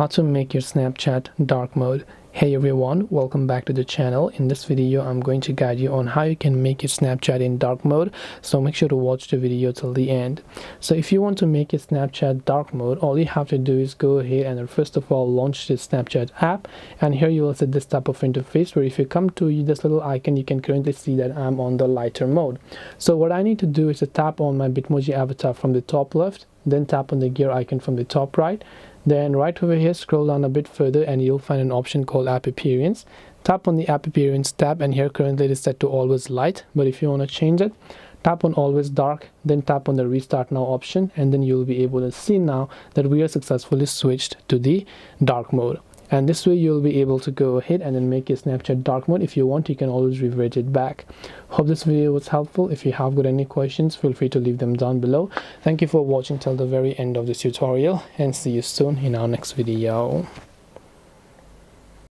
How to make your Snapchat dark mode. Hey everyone, welcome back to the channel. In this video I'm going to guide you on how you can make your Snapchat in dark mode, so make sure to watch the video till the end. So if you want to make your Snapchat dark mode, all you have to do is go ahead and first of all launch the Snapchat app, and here you will see this type of interface where if you come to this little icon, you can currently see that I'm on the lighter mode. So what I need to do is to tap on my Bitmoji avatar from the top left, then tap on the gear icon from the top right. Then right over here, scroll down a bit further and you'll find an option called app appearance. Tap on the app appearance tab, and here currently it is set to always light, but if you want to change it, tap on always dark, then tap on the restart now option, and then you'll be able to see now that we are successfully switched to the dark mode. And this way you'll be able to go ahead and then make your Snapchat dark mode. If you want, you can always revert it back. Hope this video was helpful. If you have got any questions, feel free to leave them down below. Thank you for watching till the very end of this tutorial, and see you soon in our next video.